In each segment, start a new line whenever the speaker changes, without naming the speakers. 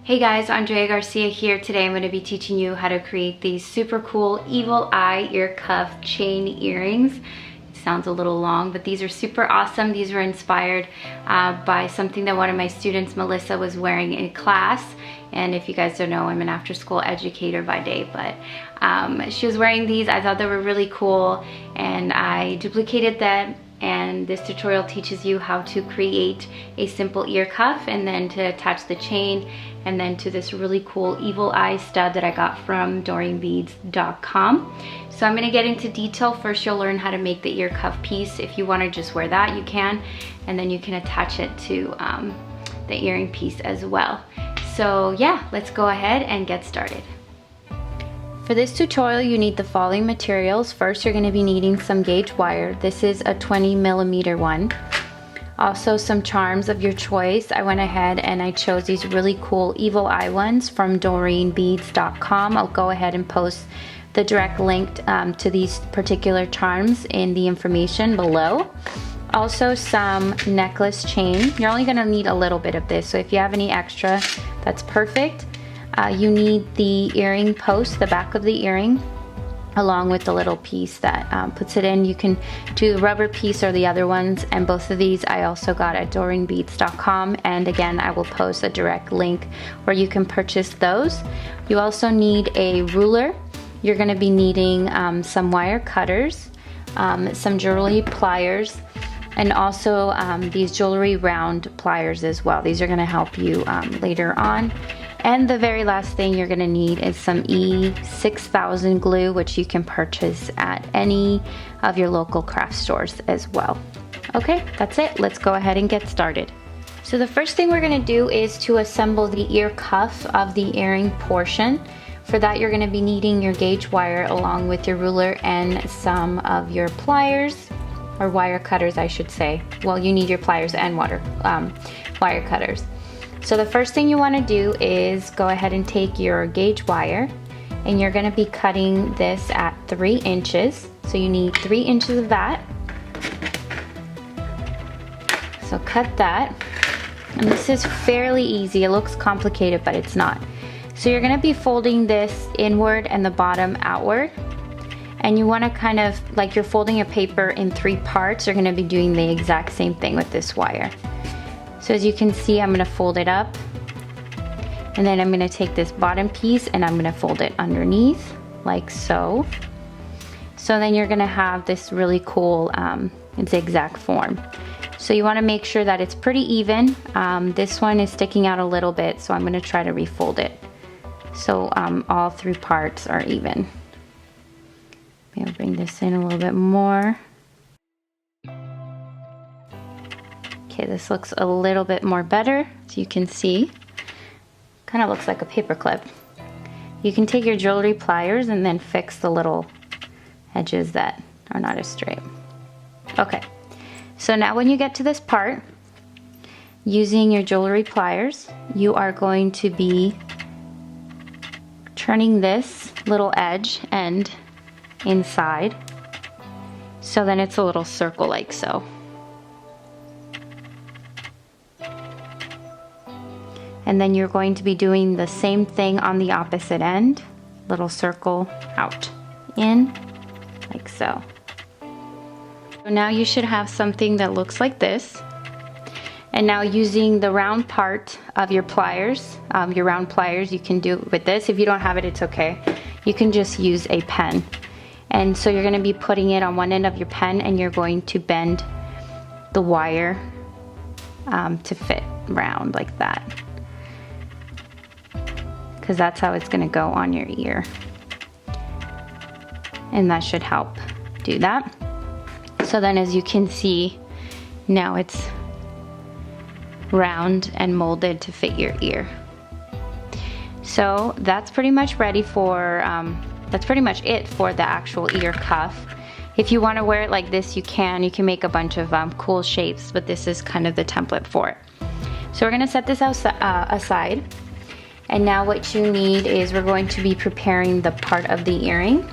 Hey guys, Drea Garcia here. Today I'm going to be teaching you how to create these super cool evil eye ear cuff chain earrings. It sounds a little long, but these are super awesome. These were inspired by something that one of my students, Melissa, was wearing in class. And if you guys don't know, I'm an after-school educator by day, but she was wearing these. I thought they were really cool, and I duplicated them. And this tutorial teaches you how to create a simple ear cuff and then to attach the chain and then to this really cool evil eye stud that I got from DorianBeads.com. So I'm gonna get into detail. First, you'll learn how to make the ear cuff piece. If you wanna just wear that, you can, and then you can attach it to the earring piece as well. So yeah, let's go ahead and get started. For this tutorial, you need the following materials. First, you're going to be needing some gauge wire. This is a 20mm one. Also, some charms of your choice. I went ahead and I chose these really cool evil eye ones from DorianBeads.com. I'll go ahead and post the direct link to these particular charms in the information below. Also, some necklace chain. You're only going to need a little bit of this, so if you have any extra, that's perfect. You need the earring post, the back of the earring, along with the little piece that puts it in. You can do the rubber piece or the other ones, and both of these I also got at DorianBeads.com, and again I will post a direct link where you can purchase those. You also need a ruler. You're going to be needing some wire cutters, some jewelry pliers, and also these jewelry round pliers as well. These are going to help you later on. And the very last thing you're going to need is some E6000 glue, which you can purchase at any of your local craft stores as well. Okay, that's it. Let's go ahead and get started. So the first thing we're going to do is to assemble the ear cuff of the earring portion. For that, you're going to be needing your gauge wire along with your ruler and some of your pliers, or wire cutters I should say. Well, you need your pliers and wire cutters. So the first thing you want to do is go ahead and take your gauge wire, and you're going to be cutting this at 3 inches. So you need 3 inches of that. So cut that. And this is fairly easy. It looks complicated, but it's not. So you're going to be folding this inward and the bottom outward. And you want to kind of, like you're folding a paper in 3 parts, you're going to be doing the exact same thing with this wire. So as you can see, I'm going to fold it up, and then I'm going to take this bottom piece and I'm going to fold it underneath like so. So then you're going to have this really cool zigzag form. So you want to make sure that it's pretty even. This one is sticking out a little bit, so I'm going to try to refold it so all 3 parts are even. Maybe I'll bring this in a little bit more. Okay, this looks a little bit more better, as you can see. Kind of looks like a paper clip. You can take your jewelry pliers and then fix the little edges that are not as straight. Okay, so now when you get to this part, using your jewelry pliers, you are going to be turning this little edge end inside, so then it's a little circle like so. And then you're going to be doing the same thing on the opposite end. Little circle out, in, like so. So now you should have something that looks like this. And now using the round part of your pliers, you can do it with this. If you don't have it, it's okay. You can just use a pen. And so you're gonna be putting it on one end of your pen, and you're going to bend the wire to fit round like that, because that's how it's going to go on your ear, and that should help do that. So then, as you can see, now it's round and molded to fit your ear. So that's pretty much ready for that's pretty much it for the actual ear cuff. If you want to wear it like this, you can make a bunch of cool shapes, but this is kind of the template for it. So we're going to set this aside. And now what you need is, we're going to be preparing the part of the earring.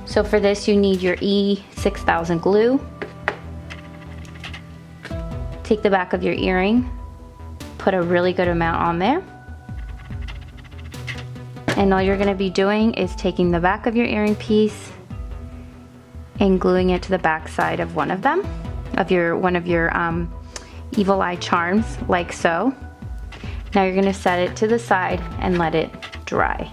So for this, you need your E6000 glue. Take the back of your earring, put a really good amount on there. And all you're gonna be doing is taking the back of your earring piece and gluing it to the back side of one of them, one of your evil eye charms, like so. Now you're gonna set it to the side and let it dry.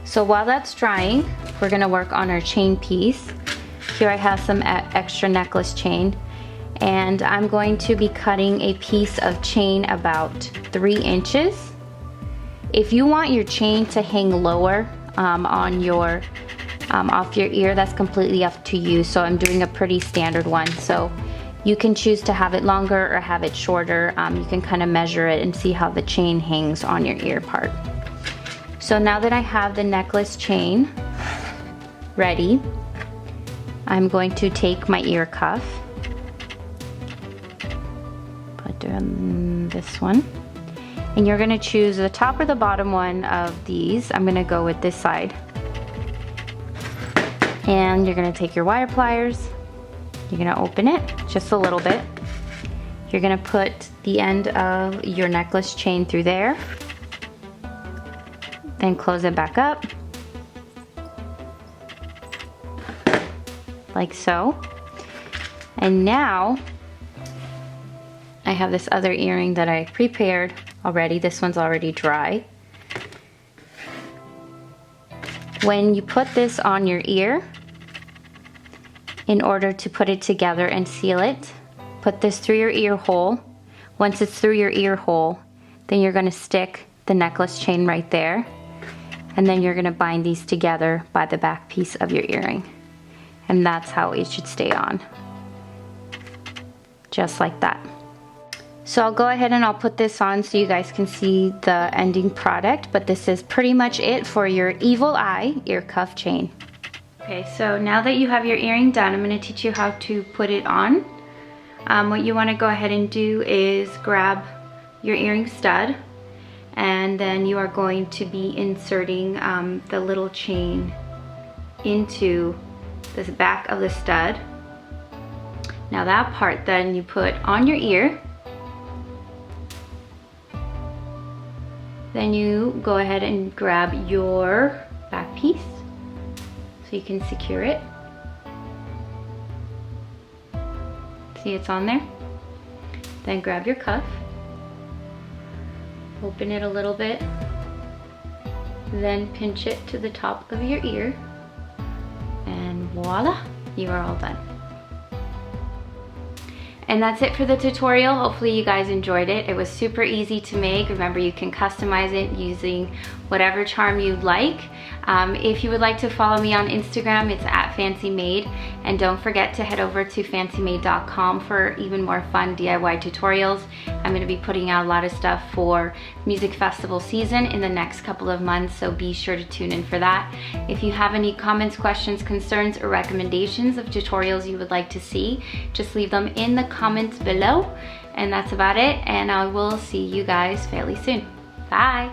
So while that's drying, we're gonna work on our chain piece. Here I have some extra necklace chain, and I'm going to be cutting a piece of chain about 3 inches. If you want your chain to hang lower on your off your ear, that's completely up to you. So I'm doing a pretty standard one. So you can choose to have it longer or have it shorter. You can kind of measure it and see how the chain hangs on your ear part. So now that I have the necklace chain ready, I'm going to take my ear cuff, put in this one, and you're gonna choose the top or the bottom one of these. I'm gonna go with this side. And you're gonna take your wire pliers, you're gonna open it just a little bit. You're gonna put the end of your necklace chain through there, then close it back up, like so. And now I have this other earring that I prepared already. This one's already dry. When you put this on your ear, in order to put it together and seal it, put this through your ear hole. Once it's through your ear hole, then you're gonna stick the necklace chain right there, and then you're gonna bind these together by the back piece of your earring. And that's how it should stay on. Just like that. So I'll go ahead and I'll put this on so you guys can see the ending product, but this is pretty much it for your evil eye ear cuff chain. Okay, so now that you have your earring done, I'm gonna teach you how to put it on. What you wanna go ahead and do is grab your earring stud, and then you are going to be inserting the little chain into the back of the stud. Now that part then you put on your ear. Then you go ahead and grab your back piece so you can secure it. See, it's on there. Then grab your cuff, open it a little bit, then pinch it to the top of your ear, and voila, you are all done. And that's it for the tutorial. Hopefully you guys enjoyed it. It was super easy to make. Remember, you can customize it using whatever charm you'd like. If you would like to follow me on Instagram, it's @FancyMade. And don't forget to head over to fancymade.com for even more fun DIY tutorials. I'm gonna be putting out a lot of stuff for music festival season in the next couple of months, so be sure to tune in for that. If you have any comments, questions, concerns, or recommendations of tutorials you would like to see, just leave them in the comments below. And that's about it, and I will see you guys fairly soon. Bye.